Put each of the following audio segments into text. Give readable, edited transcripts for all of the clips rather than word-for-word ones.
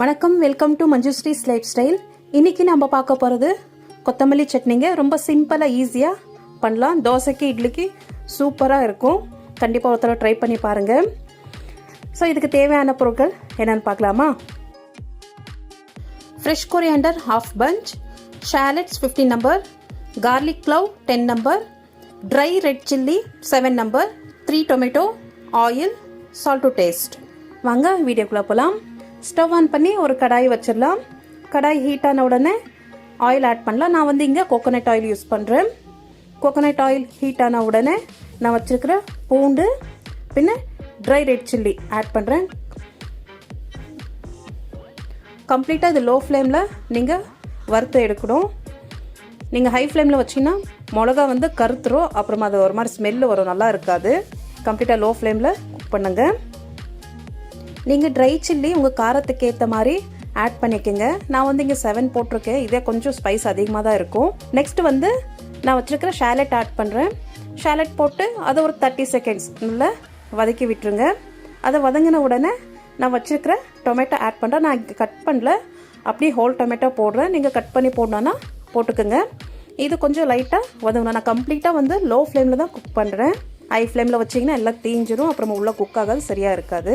வணக்கம், welcome to மஞ்சுஸ்ரீஸ் life style. இன்றைக்கி நம்ம பார்க்க போகிறது கொத்தமல்லி சட்னிங்க. ரொம்ப சிம்பிளாக ஈஸியாக பண்ணலாம். தோசைக்கு இட்லிக்கு சூப்பராக இருக்கும். கண்டிப்பாக ஒருத்தர ட்ரை பண்ணி பாருங்கள். ஸோ இதுக்கு தேவையான பொருட்கள் என்னென்னு பார்க்கலாமா? Fresh coriander ½ bunch, ஷாலட்ஸ் 15 number, garlic clove 10 number, try red chilli 7 number, 3 tomato, oil, salt to taste. வாங்க வீடியோக்குள்ளே போகலாம். ஸ்டவ் ஆன் பண்ணி ஒரு கடாய் வச்சிடலாம். கடாய் ஹீட் ஆன உடனே ஆயில் ஆட் பண்ணலாம். நான் வந்து இங்கே கோகோனட் ஆயில் யூஸ் பண்ணுறேன். கோகோனட் ஆயில் ஹீட் ஆன உடனே நான் வச்சுருக்கிற பூண்டு பின்ன ட்ரை ரெட் சில்லி ஆட் பண்ணுறேன். கம்ப்ளீட்டாக இது லோ ஃப்ளேமில் நீங்கள் வறுத்து எடுக்கணும். நீங்கள் ஹை ஃப்ளேமில் வச்சிங்கன்னா மிளகா வந்து கருத்துரும், அப்புறமா அது ஒரு மாதிரி ஸ்மெல்லு வரும், நல்லா இருக்காது. கம்ப்ளீட்டாக லோ ஃப்ளேமில் குக் பண்ணுங்கள். நீங்கள் ட்ரை சில்லி உங்கள் காரத்துக்கு ஏற்ற மாதிரி ஆட் பண்ணிக்கோங்க. நான் வந்து இங்கே 7 போட்டிருக்கேன். இதே கொஞ்சம் ஸ்பைஸ் அதிகமாக தான் இருக்கும். நெக்ஸ்ட் வந்து நான் வச்சுருக்கிற ஷாலட் ஆட் பண்ணுறேன். ஷாலட் போட்டு அதை ஒரு 30 செகண்ட்ஸ் நல்லா வதக்கி விட்டுருங்க. அதை வதங்கின உடனே நான் வச்சுருக்கிற டொமேட்டோ ஆட் பண்ணுறேன். நான் இங்கே கட் பண்ணல, அப்படியே ஹோல் டொமேட்டோ போடுறேன். நீங்கள் கட் பண்ணி போடணுன்னா போட்டுக்கோங்க. இது கொஞ்சம் லைட்டாக வதங்கணும். நான் கம்ப்ளீட்டாக வந்து லோ ஃப்ளேமில் தான் குக் பண்ணுறேன். ஹை ஃப்ளேமில் வச்சிங்கன்னா எல்லாம் தீஞ்சிரும், அப்புறமா உள்ளே குக் ஆகாது, சரியாக இருக்காது.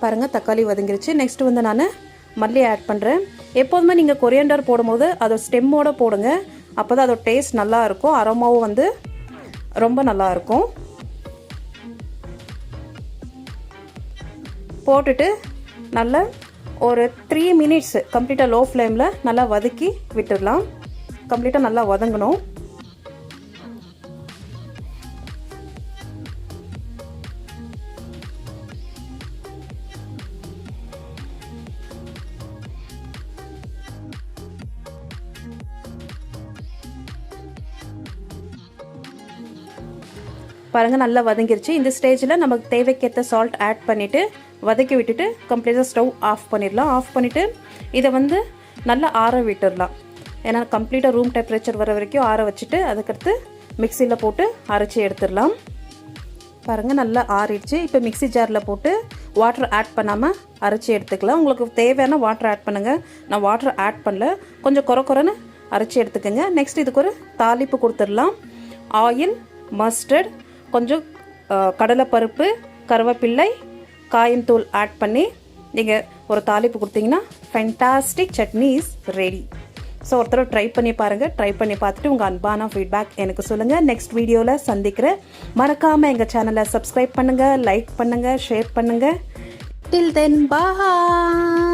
பாருங்கள், தக்காளி வதங்கிருச்சு. நெக்ஸ்ட் வந்து நான் மல்லி ஆட் பண்ணுறேன். எப்போதுமே நீங்கள் கொரியாண்டர் போடும்போது அதை ஸ்டெம்மோடு போடுங்க. அப்போ தான் அதோட டேஸ்ட் நல்லா இருக்கும். அரோமாவும் வந்து ரொம்ப நல்லா இருக்கும். போட்டுட்டு நல்லா ஒரு 3 மினிட்ஸ் கம்ப்ளீட்டாக லோ ஃப்ளேமில் நல்லா வதக்கி விட்டுடலாம். கம்ப்ளீட்டாக நல்லா வதங்கணும். பாருங்கள், நல்லா வதங்கிருச்சு. இந்த ஸ்டேஜில் நமக்கு தேவைக்கேற்ற சால்ட் ஆட் பண்ணிவிட்டு வதக்கி விட்டுட்டு கம்ப்ளீட்டாக ஸ்டவ் ஆஃப் பண்ணிடலாம். ஆஃப் பண்ணிவிட்டு இதை வந்து நல்லா ஆற விட்டுடலாம். ஏன்னா கம்ப்ளீட்டாக ரூம் டெம்பரேச்சர் வர வரைக்கும் ஆற வச்சுட்டு அதுக்கடுத்து மிக்சியில் போட்டு அரைச்சி எடுத்துடலாம். பாருங்கள், நல்லா ஆறிடுச்சு. இப்போ மிக்சி ஜாரில் போட்டு வாட்டர் ஆட் பண்ணாமல் அரைச்சி எடுத்துக்கலாம். உங்களுக்கு தேவையான வாட்டர் ஆட் பண்ணுங்கள். நான் வாட்டர் ஆட் பண்ணல, கொஞ்சம் குறைன்னு அரைச்சி எடுத்துக்கோங்க. நெக்ஸ்ட் இதுக்கு ஒரு தாளிப்பு கொடுத்துடலாம். ஆயில், மஸ்டர்ட், கொஞ்சம் கடலைப்பருப்பு, கருவேப்பிள்ளை, காயம் தூள் ஆட் பண்ணி நீங்கள் ஒரு தாளிப்பு கொடுத்தீங்கன்னா fantastic chutney is ready. So ஒருத்தர் ட்ரை பண்ணி பாருங்கள். ட்ரை பண்ணி பார்த்துட்டு உங்கள் அன்பான ஃபீட்பேக் எனக்கு சொல்லுங்கள். நெக்ஸ்ட் வீடியோவில் சந்திக்கிறேன். மறக்காமல் எங்கள் சேனலை சப்ஸ்கிரைப் பண்ணுங்கள், லைக் பண்ணுங்கள், ஷேர் பண்ணுங்கள். டில் தென் பாய்.